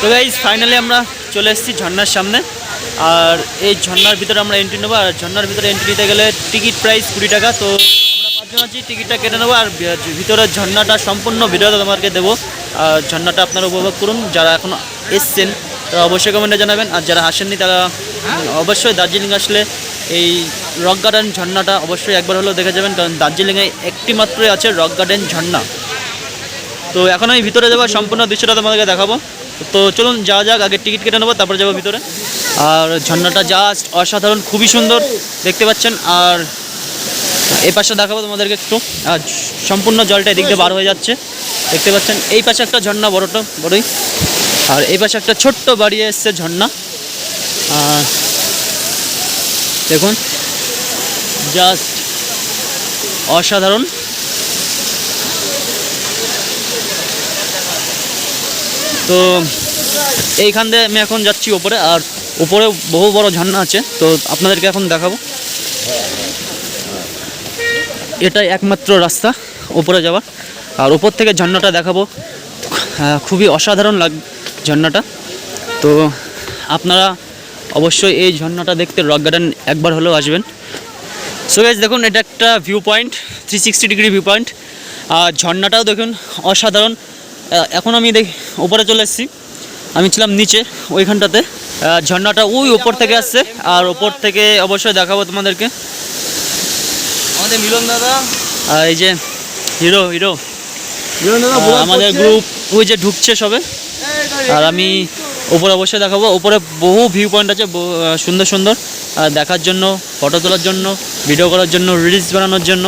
তো guys finally আমরা চলে এসেছি ঝর্ণার সামনে। আর এই ঝর্ণার ভিতরে আমরা এন্ট্রি নেবো। আর ঝর্ণার ভিতরে এন্ট্রি নিতে গেলে টিকিট প্রাইস 20 টাকা। তো আমরা 5 জন আছি, টিকিটটা কেটে নেবো। আর ভিতরের ঝর্ণাটা সম্পূর্ণ ভিডিওটা তোমাদেরকে দেবো। আর ঝর্ণাটা আপনারা উপভোগ করুন। যারা এখন এসছেন তারা অবশ্যই কমেন্টে জানাবেন। আর যারা আসেননি তারা অবশ্যই দার্জিলিং আসলে এই রক গার্ডেন ঝর্ণাটা অবশ্যই একবার হলেও দেখে যাবেন, কারণ দার্জিলিংয়ে একটি মাত্রই আছে রক গার্ডেন ঝর্ণা। তো এখন আমি ভিতরে যাবো, সম্পূর্ণ দৃশ্যটা তোমাদেরকে দেখাবো। তো চলুন যাওয়া যাক, আগে টিকিট কেটে নেবো তারপরে যাবো ভিতরে। আর ঝর্ণাটা জাস্ট অসাধারণ, খুবই সুন্দর দেখতে পাচ্ছেন। আর এই পাশে দেখাবো তোমাদেরকে একটু। আর সম্পূর্ণ জলটা এদিক দিয়ে বার হয়ে যাচ্ছে দেখতে পাচ্ছেন। এই পাশে একটা ঝর্ণা বড়ই, আর এই পাশে একটা ছোট্ট বাড়িয়ে এসছে ঝর্ণা। আর দেখুন জাস্ট অসাধারণ। তো এইখান দিয়ে আমি এখন যাচ্ছি ওপরে। আর উপরে বহু বড় ঝর্ণা আছে, তো আপনাদেরকে এখন দেখাবো। এটাই একমাত্র রাস্তা উপরে যাওয়ার। আর উপর থেকে ঝর্ণাটা দেখাবো, খুবই অসাধারণ ঝর্ণাটা। তো আপনারা অবশ্যই এই ঝর্ণাটা দেখতে রক গার্ডেন একবার হলেও আসবেন। সো গাইস দেখুন, এটা একটা view point, 360 degree view point. আর ঝর্ণাটাও দেখুন অসাধারণ। এখন আমি উপরে চলে এসেছি, আমি ছিলাম নিচে ওইখানটাতে। ঝর্ণাটা ওই উপর থেকে আসছে। আর ওপর থেকে অবশ্যই দেখাবো তোমাদেরকে। আমাদের মিলন দাদা, আর এই যে হিরো মিলন দাদা আমাদের গ্রুপ ওই যে ঢুকছে সবে। আর আমি উপরে অবশ্যই দেখাবো। উপরে বহু ভিউ পয়েন্ট আছে, সুন্দর সুন্দর দেখার জন্য, ফটো তোলার জন্য, ভিডিও করার জন্য, রিলস বানানোর জন্য।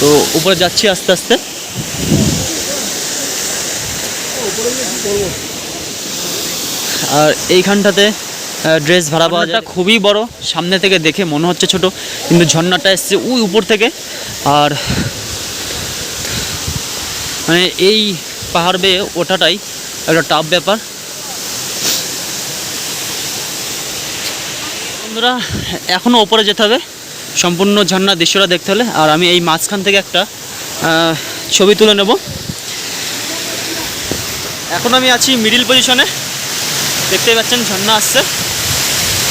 তো উপরে যাচ্ছি আস্তে আস্তে। আর এইখানটাতে ড্রেস ভাড়া পাওয়া যায়। খুবই বড়, সামনে থেকে দেখে মনে হচ্ছে ছোট, কিন্তু ঝর্ণাটা এসছে ওই উপর থেকে। আর মানে এই পাহাড় বেয়ে ওঠাটাই একটা টাফ ব্যাপার। বন্ধুরা এখনও ওপরে যেতে হবে সম্পূর্ণ ঝর্ণার দৃশ্যটা দেখতে হলে। আর আমি এই মাঝখান থেকে একটা ছবি তুলে নেব। এখন আমি আছি মিডিল পজিশনে, দেখতেই পাচ্ছেন ঝর্ণা আসছে।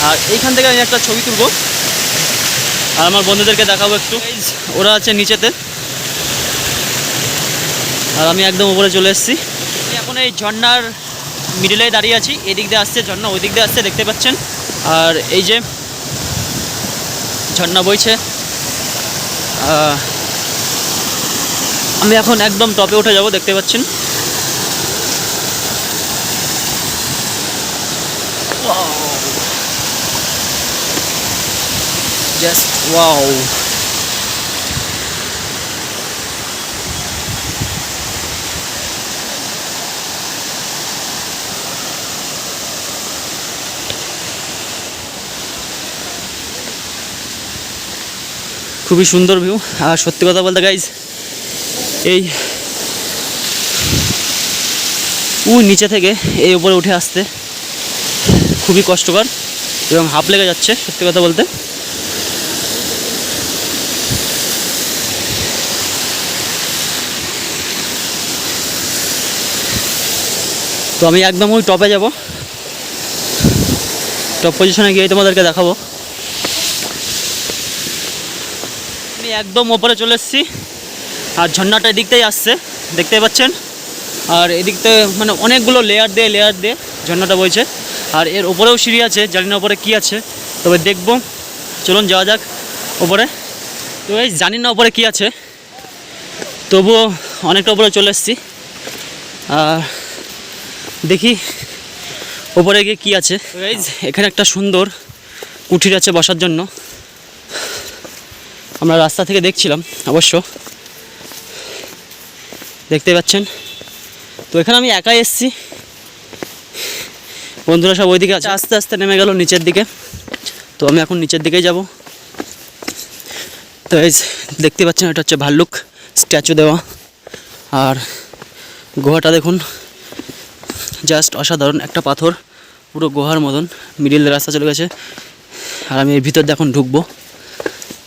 আর এইখান থেকে আমি একটা ছবি তুলব আর আমার বন্ধুদেরকে দেখাবো একটু। ওরা আছে নিচেতে আর আমি একদম উপরে চলে এসেছি। এখন এই ঝর্ণার মিডিলে দাঁড়িয়ে আছি। এদিক দিয়ে আসছে ঝর্ণা, ওই দিক দিয়ে আসছে দেখতে পাচ্ছেন। আর এই যে ঝর্ণা বইছে। আমি এখন একদম টপে উঠে যাব, দেখতে পাচ্ছেন। Just wow. খুবই সুন্দর ভিউ। আর সত্যি কথা বলতে গাইজ, এই নিচে থেকে এই উপরে উঠে আসতে খুবই কষ্টকর এবং হাঁপ লেগে যাচ্ছে সত্যি কথা বলতে। তো আমি একদম ওই টপে যাব, টপ পজিশনে গিয়ে তোমাদেরকে দেখাবো। আমি একদম ওপরে চলে এসেছি। আর ঝর্ণাটা এদিকটাই আসছে দেখতেই পাচ্ছেন। আর এদিকতে মানে অনেকগুলো লেয়ার দিয়ে ঝর্ণাটা বইছে। আর এর ওপরেও সিঁড়ি আছে, জানি না ওপরে কী আছে, তবে দেখবো। চলুন যাওয়া যাক ওপরে। তো এই জানি না ওপরে কী আছে, তবুও অনেকটা ওপরে চলে এসেছি। আর দেখি ওপরে গিয়ে কী আছে। এখানে একটা সুন্দর কুঠির আছে বসার জন্য, আমরা রাস্তা থেকে দেখছিলাম অবশ্য, দেখতে পাচ্ছেন। তো এখানে আমি একাই এসেছি, বন্ধুরা সব ওইদিকে আছে। আস্তে আস্তে নেমে গেল নিচের দিকে। তো আমি এখন নিচের দিকেই যাব। তো এই দেখতে পাচ্ছেন, এটা হচ্ছে ভাল্লুক স্ট্যাচু দেওয়া। আর গুহাটা দেখুন জাস্ট অসাধারণ, একটা পাথর পুরো গুহার মতন, মিডিল রাস্তা চলে গেছে। আর আমি এর ভিতর দিয়ে এখন ঢুকবো।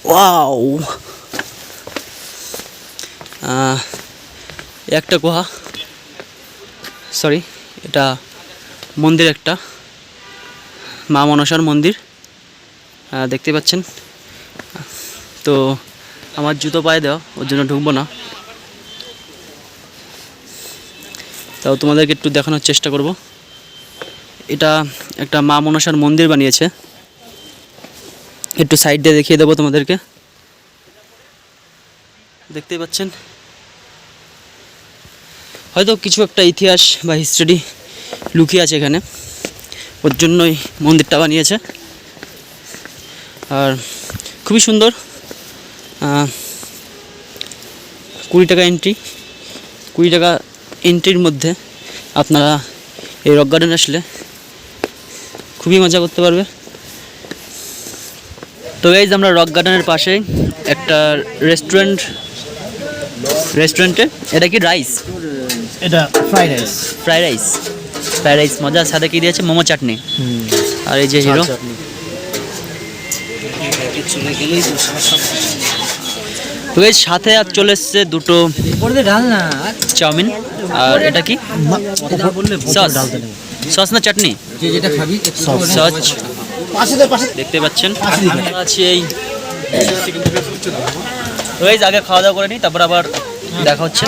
ওয়াও, একটা গুহা, সরি এটা মন্দির একটা, মা মনসার মন্দির দেখতে পাচ্ছেন। তো আমার জুতো পায়ে দেওয়া, ওর জন্য ঢুকবো না, তাও তোমাদেরকে একটু দেখানোর চেষ্টা করব। এটা একটা মা মনসার মন্দির বানিয়েছে, একটু সাইড দিয়ে দেখিয়ে দেবো তোমাদেরকে। দেখতেই পাচ্ছেন, হয়তো কিছু একটা ইতিহাস বা হিস্ট্রি লুকিয়ে আছে এখানে, ওর জন্যই মন্দিরটা বানিয়েছে। আর খুবই সুন্দর, 20 টাকা এন্ট্রি। 20 টাকা এন্ট্রির মধ্যে আপনারা এই রক গার্ডেন আসলে খুবই মজা করতে পারবে। তো গাইজ আমরা রক গার্ডেনের পাশে একটা রেস্টুরেন্টে, এটা কি রাইস? এটা ফ্রাইড রাইস। ফ্রাইড রাইস মজার সাথে কি দিয়েছে? মোমো চাটনি। আর এই যে হিরো, তো এর সাথে আর চলে এসছে দুটো চাউমিন। আর এটা কি সস? সস না চাটনি? যেটা খাবি সস দেখতে পাচ্ছেন। আছি এই আগে খাওয়া দাওয়া করে নিই, তারপর আবার দেখা হচ্ছে।